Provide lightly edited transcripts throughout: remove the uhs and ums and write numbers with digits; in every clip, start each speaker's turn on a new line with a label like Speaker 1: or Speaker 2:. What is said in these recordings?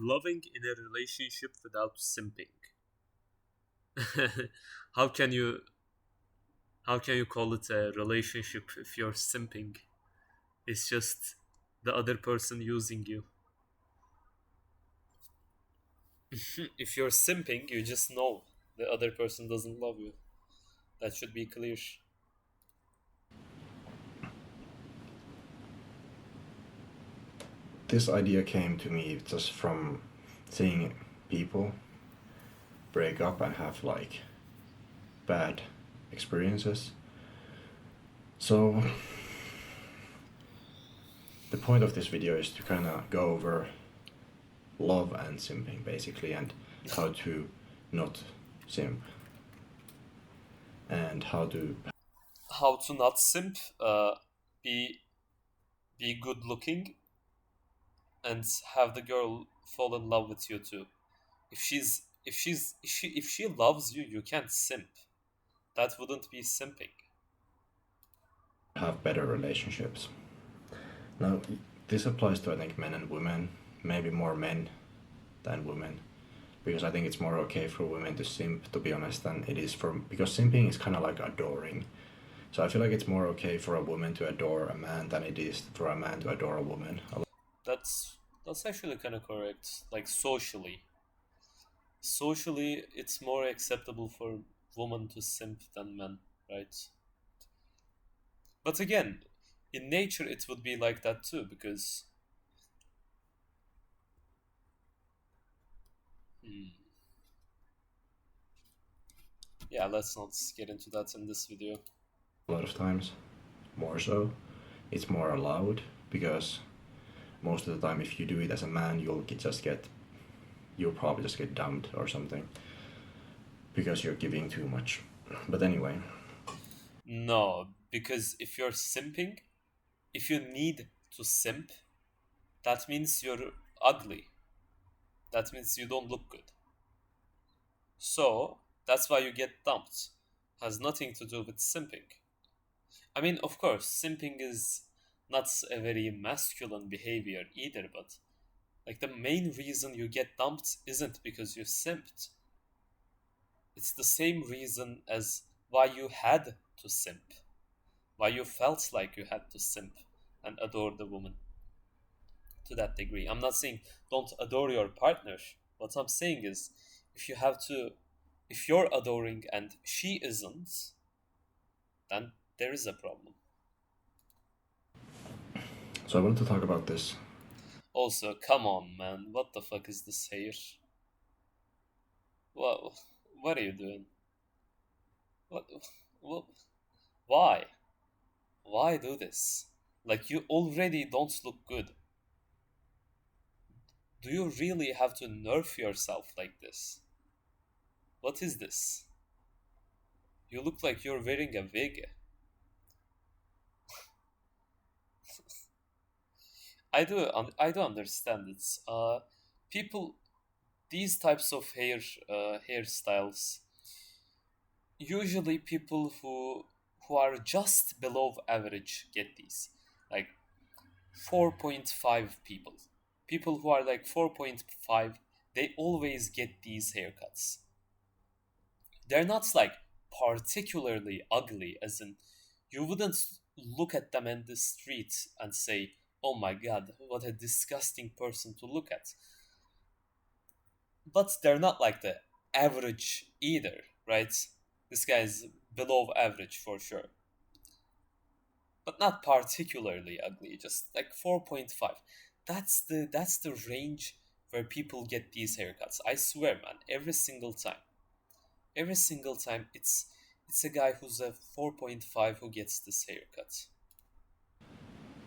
Speaker 1: Loving in a relationship without simping. how can you how can you call it a relationship if you're simping? It's just the other person using you. If you're simping, you just know the other person doesn't love you. That should be clear.
Speaker 2: This idea came to me just from seeing people break up and have like bad experiences. So the point of this video is to kind of go over love and simping basically, and how to not simp, and how to
Speaker 1: How to not simp? Be be good looking and have the girl fall in love with you too. If she loves you, you can't simp. That wouldn't be simping.
Speaker 2: have better relationships. Now, this applies to I think men and women, maybe more men than women, because I think it's more okay for women to simp, to be honest, than it is for, because simping is kind of like adoring. So I feel like it's more okay for a woman to adore a man than it is for a man to adore a woman.
Speaker 1: That's that's actually kind of correct. Like socially, it's more acceptable for women to simp than men, right? But again, in nature, it would be like that too, because hmm, yeah, let's not get into that in this video.
Speaker 2: A lot of times, more so, it's more allowed, because most of the time if you do it as a man, you'll probably just get dumped or something because you're giving too much. But anyway,
Speaker 1: No, because if you're simping, if you need to simp, that means you're ugly. That means you don't look good. So that's why you get dumped. Has nothing to do with simping. I mean, of course, simping is not a very masculine behavior either, but like the main reason you get dumped isn't because you simped. It's the same reason as why you had to simp, why you felt like you had to simp and adore the woman to that degree. I'm not saying don't adore your partner. What I'm saying is if you have to, if you're adoring and she isn't, then there is a problem.
Speaker 2: so I wanted to talk about this.
Speaker 1: Also, come on, man, what the fuck is this here? What, what are you doing? What, what, why? Why do this? Like, you already don't look good. Do you really have to nerf yourself like this? What is this? You look like you're wearing a wig. I do understand it. People, these types of hairstyles, usually people who are just below average get these, like 4.5 people. People who are like 4.5, they always get these haircuts. They're not like particularly ugly, as in you wouldn't look at them in the street and say, "Oh my god, what a disgusting person to look at." But they're not like the average either, right? This guy's below average for sure, but not particularly ugly. Just like 4.5. That's the range where people get these haircuts. I swear, man, every single time, it's a guy who's a 4.5 who gets this haircut.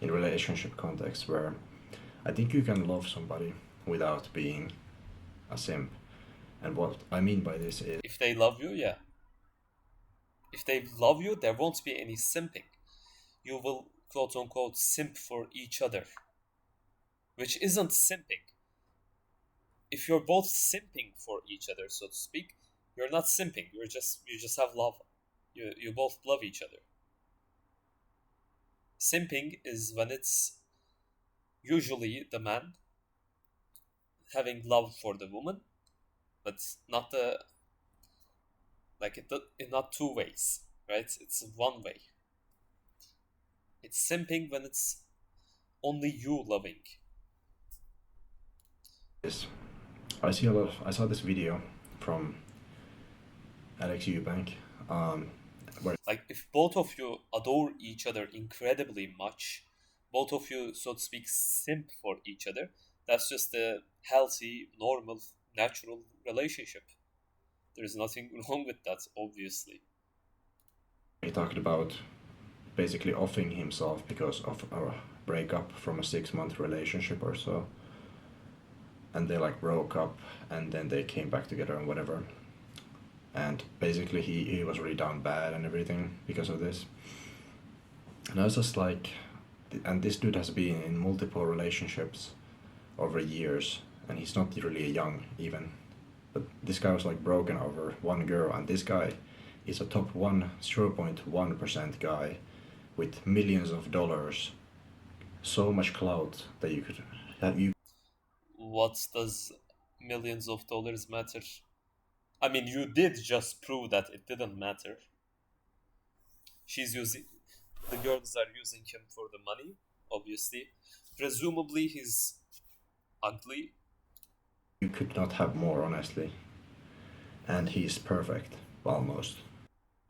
Speaker 2: In relationship context where I think you can love somebody without being a simp. And what I mean by this is,
Speaker 1: If they love you, yeah. If they love you, there won't be any simping. You will quote unquote simp for each other, which isn't simping. If you're both simping for each other, so to speak, you're not simping. You just have love. You both love each other. Simping is when it's usually the man having love for the woman, but not the like not two ways, right? It's one way. It's simping when it's only you loving.
Speaker 2: This I saw this video from Alex Eubank, where
Speaker 1: Like if both of you adore each other incredibly much, both of you, so to speak, simp for each other, that's just a healthy, normal, natural relationship. There's nothing wrong with that, obviously.
Speaker 2: he talked about basically offing himself because of a breakup from a 6 month relationship or so, and they like broke up, and then they came back together and whatever. And basically, he was really down bad and everything because of this. And I was just like, and this dude has been in multiple relationships over years, and he's not really young even. But this guy was like broken over one girl, and this guy is a top 0.1% guy with millions of dollars, so much clout that you could have you
Speaker 1: What does millions of dollars matter? I mean, you did just prove that it didn't matter. She's using the girls are using him for the money, obviously. Presumably, he's ugly.
Speaker 2: you could not have more honestly, and he's perfect almost.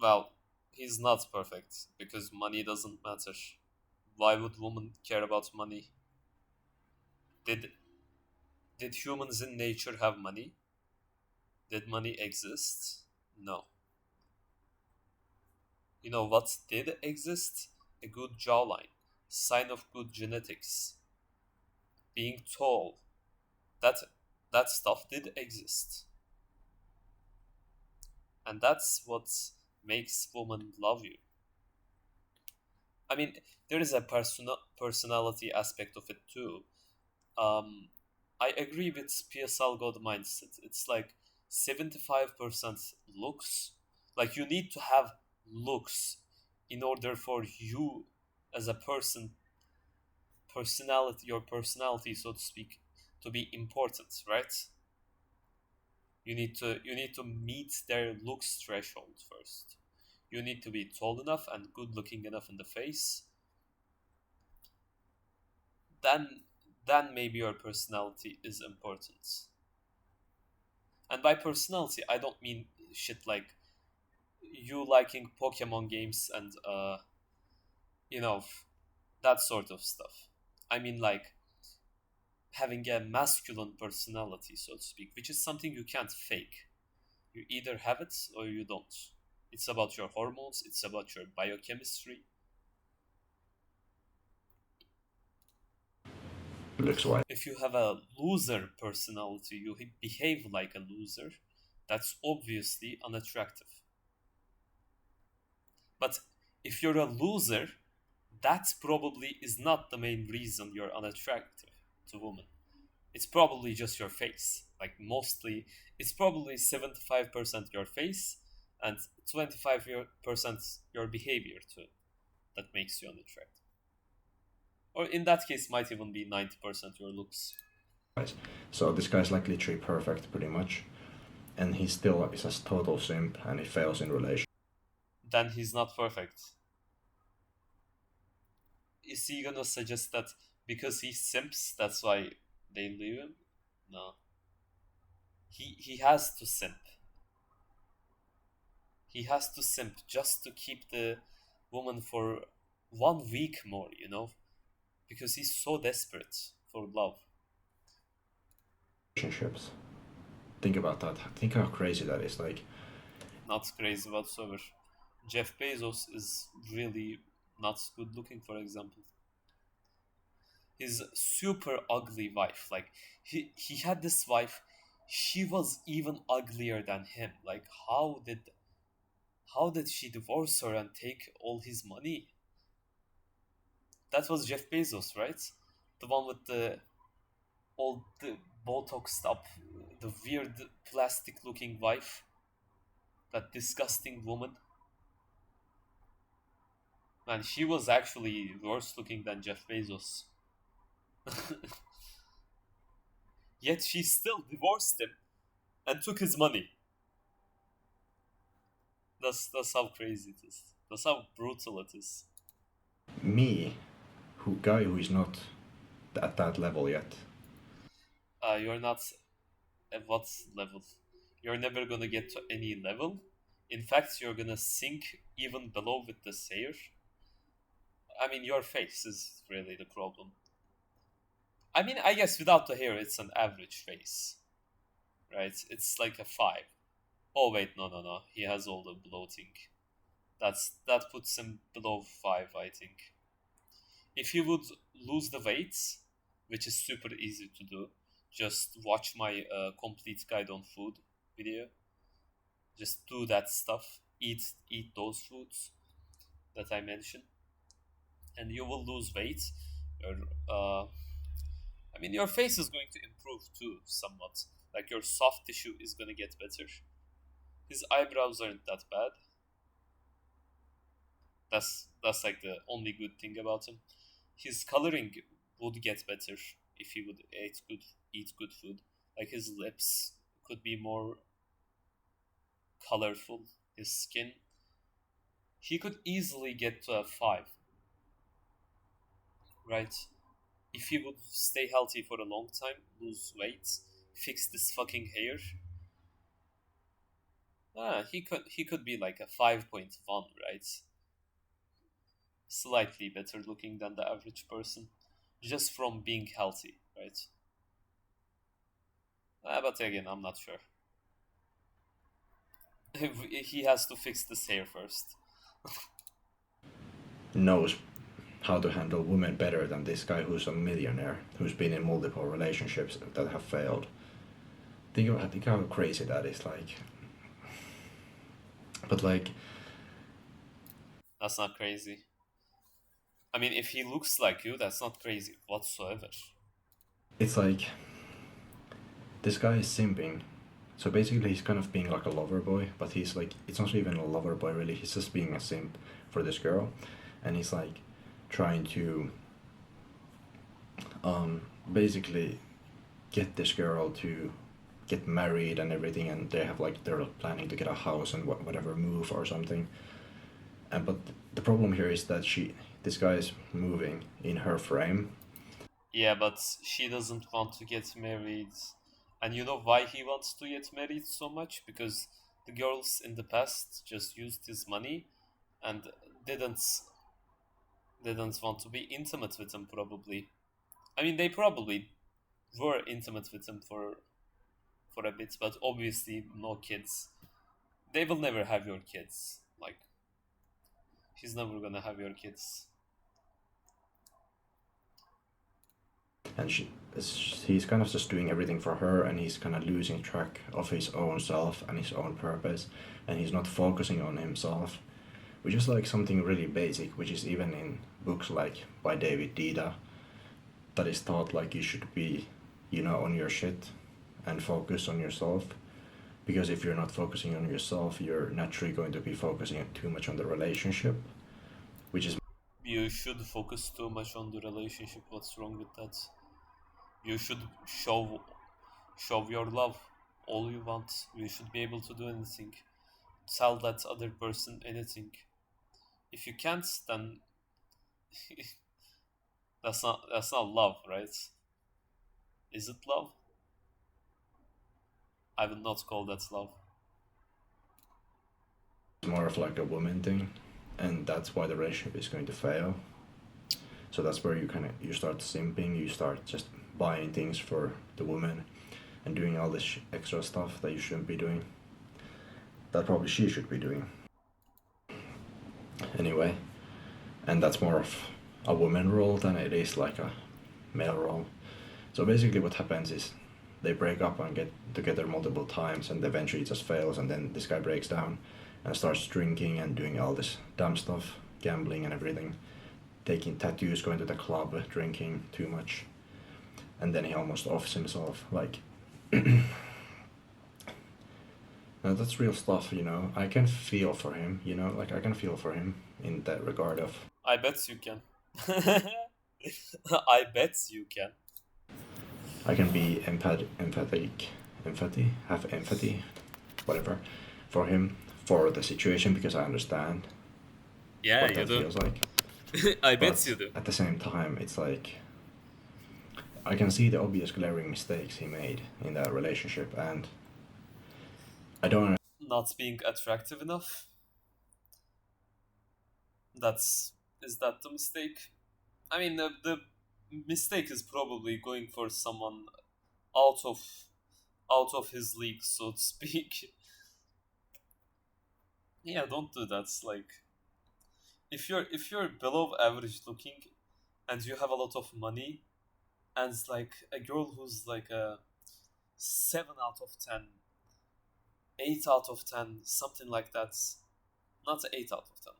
Speaker 1: Well, he's not perfect because money doesn't matter. Why would women care about money? Did did humans in nature have money? Did money exist? No. You know what did exist? A good jawline, sign of good genetics, being tall. That that stuff did exist, and that's what makes women love you. I mean, there is a personality aspect of it too. Um, I agree with PSL God mindset. It's like 75% looks. Like you need to have looks in order for you as a person, your personality, so to speak, to be important, right? You need to meet their looks threshold first. You need to be tall enough and good looking enough in the face. Then then maybe your personality is important. And by personality, I don't mean shit like you liking Pokemon games and you know that sort of stuff. I mean like having a masculine personality, so to speak, which is something you can't fake. You either have it or you don't. It's about your hormones, it's about your biochemistry.
Speaker 2: Looks wise.
Speaker 1: If you have a loser personality, you behave like a loser, that's obviously unattractive. But if you're a loser, that probably is not the main reason you're unattractive to women. It's probably just your face. Like mostly, it's probably 75% your face and 25% your behavior too that makes you unattractive. Or in that case, might even be 90% your looks.
Speaker 2: So this guy's like literally perfect, pretty much, and he still is a total simp, and he fails in relation.
Speaker 1: Then he's not perfect. Is he gonna suggest that because he simps, that's why they leave him? No. He has to simp. He has to simp just to keep the woman for 1 week more, because he's so desperate for love.
Speaker 2: Relationships. Think about that. Think how crazy that is. Like,
Speaker 1: Not crazy whatsoever. Jeff Bezos is really not good looking, for example. His super ugly wife, like he had this wife, she was even uglier than him. Like how did she divorce her and take all his money? That was Jeff Bezos, right? The one with the botoxed up, the weird plastic looking wife, that disgusting woman. Man, she was actually worse looking than Jeff Bezos. Yet she still divorced him and took his money. That's how crazy it is. That's how brutal it is.
Speaker 2: Me, who guy who is not at that level yet.
Speaker 1: You're not at what level? You're never gonna get to any level. In fact, you're gonna sink even below with the hair. I mean, your face is really the problem. I mean, I guess without the hair, it's an average face, right? It's like a five. Oh wait, no, no, no. He has all the bloating. That puts him below five, I think. If he would lose the weight, which is super easy to do, just watch my complete guide on food video. Just do that stuff. Eat those foods that I mentioned, and you will lose weight. Your I mean, your face is going to improve too, somewhat. Like your soft tissue is going to get better. His eyebrows aren't that bad. That's like the only good thing about him. His coloring would get better if he would eat good food. Like his lips could be more colorful. His skin, he could easily get to a five, right? If he would stay healthy for a long time, lose weight, fix this fucking hair, he could be like a 5.1, right? Slightly better looking than the average person, just from being healthy, right? But again, I'm not sure. He has to fix this hair first.
Speaker 2: Knows how to handle women better than this guy who's a millionaire, who's been in multiple relationships that have failed. Think how crazy that is, like. But like,
Speaker 1: That's not crazy. I mean, if he looks like you, that's not crazy whatsoever.
Speaker 2: it's like this guy is simping. So basically, he's kind of being like a lover boy, but he's like, it's not even a lover boy really. He's just being a simp for this girl, and he's like trying to basically get this girl to get married and everything, and they have like they're planning to get a house and whatever move or something. And but the problem here is that this guy is moving in her frame.
Speaker 1: Yeah, but she doesn't want to get married. And you know why he wants to get married so much? Because the girls in the past just used his money and didn't didn't want to be intimate with him probably. I mean they probably were intimate with him for a bit, but obviously no kids. They will never have your kids. Like she's never gonna have your kids.
Speaker 2: And he's kind of just doing everything for her, and he's kind of losing track of his own self and his own purpose, and he's not focusing on himself, which is like something really basic, which is even in books like by David Dida, that is taught like you should be, on your shit and focus on yourself. Because if you're not focusing on yourself, you're naturally going to be focusing too much on the relationship, which is
Speaker 1: You should focus too much on the relationship. What's wrong with that? You should show your love all you want. You should be able to do anything. Tell that other person anything. If you can't, then that's not love, right? Is it love? I would not call that love.
Speaker 2: more of like a woman thing, and that's why the relationship is going to fail. So that's where you start simping, you start just buying things for the woman and doing all this extra stuff that you shouldn't be doing, that probably she should be doing anyway. And that's more of a woman role than it is like a male role. So basically what happens is they break up and get together multiple times, and eventually it just fails, and then this guy breaks down and starts drinking and doing all this dumb stuff, gambling and everything, taking tattoos, going to the club, drinking too much, and then he almost offs himself. Like, now that's real stuff, I can feel for him, like I can feel for him in that regard of.
Speaker 1: I bet you can. I bet you can.
Speaker 2: I can be have empathy, whatever, for him, for the situation because I understand
Speaker 1: Yeah,
Speaker 2: what
Speaker 1: you
Speaker 2: that
Speaker 1: do.
Speaker 2: feels like.
Speaker 1: I bet
Speaker 2: But
Speaker 1: you do.
Speaker 2: at the same time, it's like I can see the obvious glaring mistakes he made in that relationship, and I don't
Speaker 1: Not being attractive enough. That's is that the mistake? I mean, the mistake is probably going for someone out of out of his league, so to speak. Yeah, don't do that. Like, if you're below average looking and you have a lot of money and like a girl who's like a 7 out of 10, 8 out of 10, something like that. Not 8 out of 10.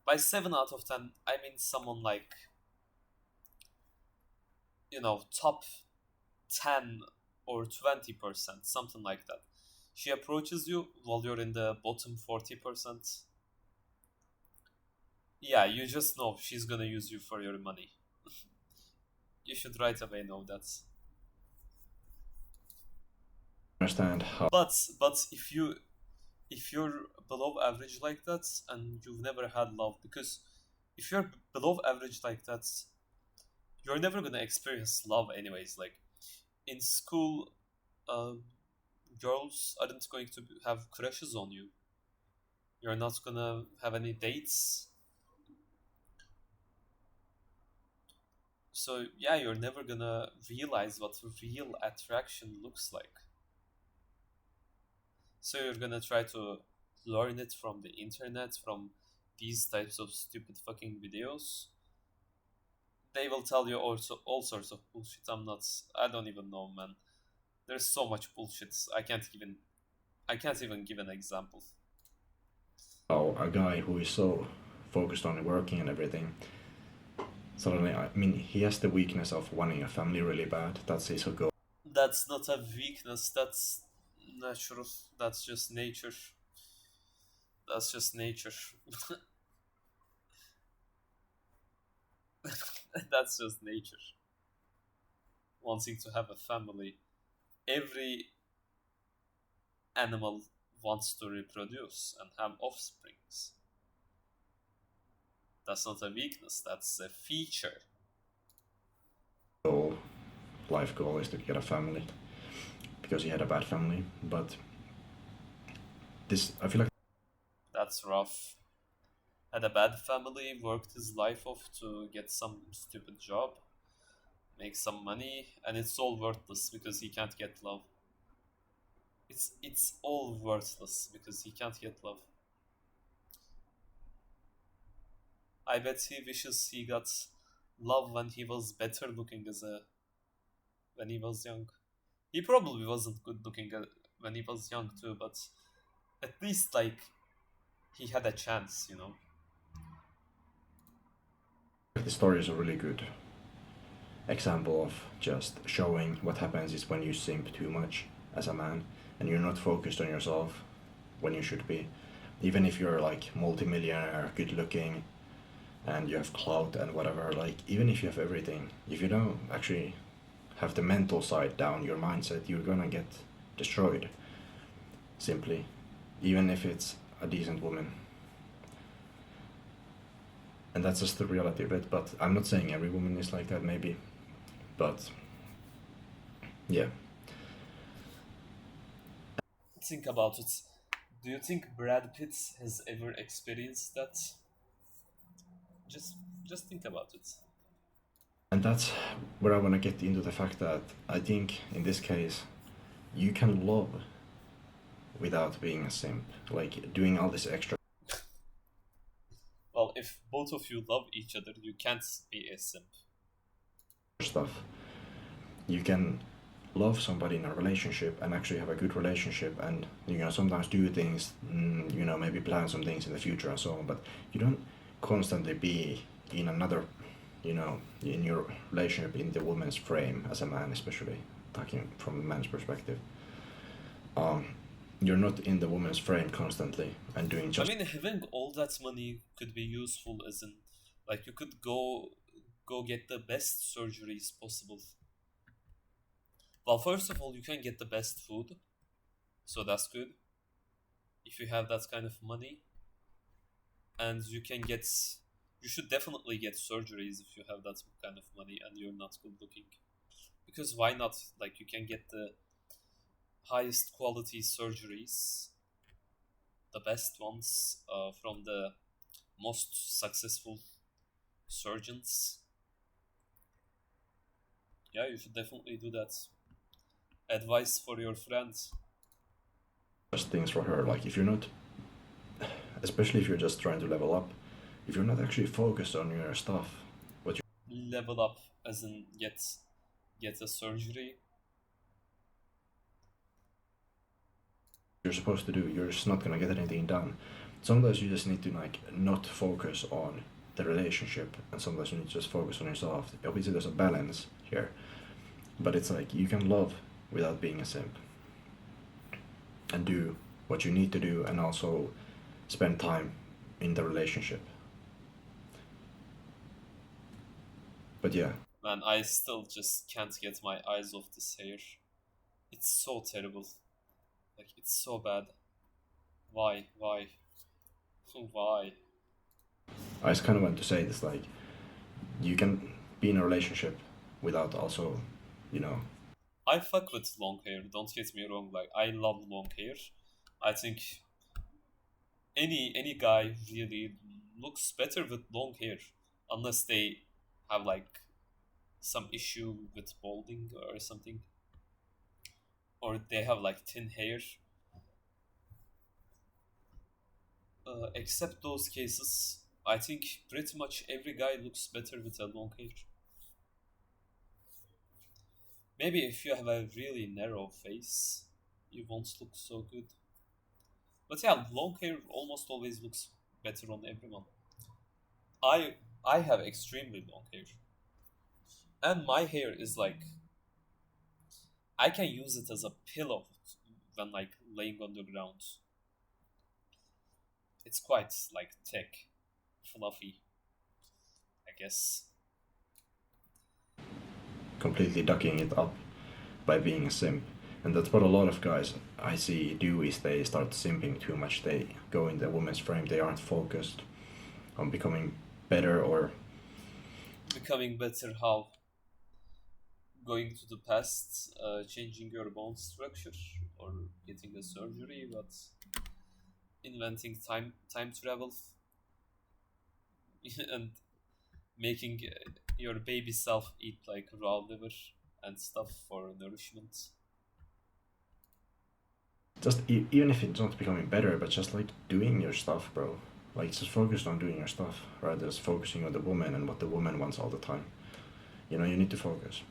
Speaker 1: By 7 out of 10, I mean someone like top 10 or 20%, something like that. She approaches you while you're in the bottom 40%. Yeah, you just know she's gonna use you for your money. You should right away know that.
Speaker 2: understand how
Speaker 1: But if you're below average like that and you've never had love, because if you're below average like that, you're never gonna experience love anyways. Like in school, uh, girls aren't going to have crushes on you. You're not gonna have any dates. So yeah, you're never gonna realize what real attraction looks like. So you're gonna try to learn it from the internet, from these types of stupid fucking videos. They will tell you also all sorts of bullshit. I don't even know, man. There's so much bullshit. I can't even give an example.
Speaker 2: a guy who is so focused on working and everything suddenly, I mean, he has the weakness of wanting a family really bad. That's his goal.
Speaker 1: That's not a weakness. That's natural. That's just nature. That's just nature. That's just nature. Wanting to have a family. Every animal wants to reproduce and have offsprings. That's not a weakness. That's a feature.
Speaker 2: Goal, life goal is to get a family because he had a bad family. But this, I feel like
Speaker 1: That's rough. Had a bad family, worked his life off to get some stupid job, make some money, and it's all worthless because he can't get love. It's all worthless because he can't get love. I bet he wishes he got love when he was better looking when he was young. He probably wasn't good looking when he was young too, but at least like he had a chance.
Speaker 2: the story is a really good example of just showing what happens is when you simp too much as a man and you're not focused on yourself when you should be. Even if you're like multimillionaire, good looking, and you have clout and whatever, like even if you have everything, if you don't actually have the mental side down, your mindset, you're gonna get destroyed. Simply, even if it's a decent woman. And that's just the reality of it. But I'm not saying every woman is like that, maybe. But yeah,
Speaker 1: Think about it. Do you think Brad Pitt has ever experienced that? Just just think about it.
Speaker 2: and that's where I want to get into the fact that I think in this case, you can love without being a simp, like doing all this extra
Speaker 1: Well, if both of you love each other, you can't be a simp.
Speaker 2: stuff. You can love somebody in a relationship and actually have a good relationship and sometimes do things, maybe plan some things in the future and so on, but you don't constantly be in another, in your relationship in the woman's frame as a man, especially talking from a man's perspective. um, you're not in the woman's frame constantly and doing
Speaker 1: I
Speaker 2: just
Speaker 1: mean, having all that money could be useful, as in, like you could go get the best surgeries possible. Well, first of all, you can get the best food, so that's good if you have that kind of money, and you should definitely get surgeries if you have that kind of money and you're not good looking. Because why not? Like, you can get the highest quality surgeries, the best ones from the most successful surgeons. Yeah, you should definitely do that. Advice for your friends.
Speaker 2: Just things for her. Like if you're not, especially if you're just trying to level up, if you're not actually focused on your stuff, what
Speaker 1: Level up, as in get a surgery.
Speaker 2: you're supposed to do, you're just not gonna get anything done. Sometimes you just need to like not focus on the relationship, and sometimes you need to just focus on yourself. Obviously, there's a balance here, but it's like you can love without being a simp, and do what you need to do, and also spend time in the relationship. But yeah,
Speaker 1: Man, I still just can't get my eyes off this hair. It's so terrible. Like, it's so bad. Why? Why? Why?
Speaker 2: I just kind of want to say this, like you can be in a relationship without also, you know,
Speaker 1: I fuck with long hair, don't get me wrong. Like, I love long hair. I think any guy really looks better with long hair, unless they have like some issue with balding or something, or they have like thin hair. Except those cases, I think pretty much every guy looks better with a long hair. Maybe if you have a really narrow face, you won't look so good. But yeah, long hair almost always looks better on everyone. I I have extremely long hair, and my hair is like, I can use it as a pillow when like laying on the ground. It's quite like thick, fluffy, I guess.
Speaker 2: completely ducking it up by being a simp. And that's what a lot of guys I see do is they start simping too much. They go in the woman's frame. They aren't focused on becoming better or
Speaker 1: Becoming better how? Going to the past, changing your bone structure, or getting a surgery, but inventing time travel and making your baby self eat like raw liver and stuff for nourishment.
Speaker 2: just even if it's not becoming better, but just like doing your stuff, bro. Like just focused on doing your stuff rather than just focusing on the woman and what the woman wants all the time. You know, you need to focus.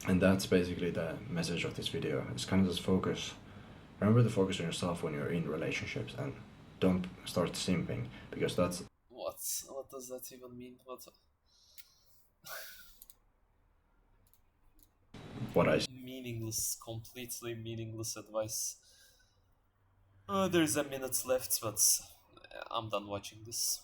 Speaker 2: And that's basically the message of this video. It's kind of just focus. Remember to focus on yourself when you're in relationships and don't start simping because that's
Speaker 1: What does that even mean? What?
Speaker 2: what I
Speaker 1: Meaningless, completely meaningless advice. There's a minute left, but I'm done watching this.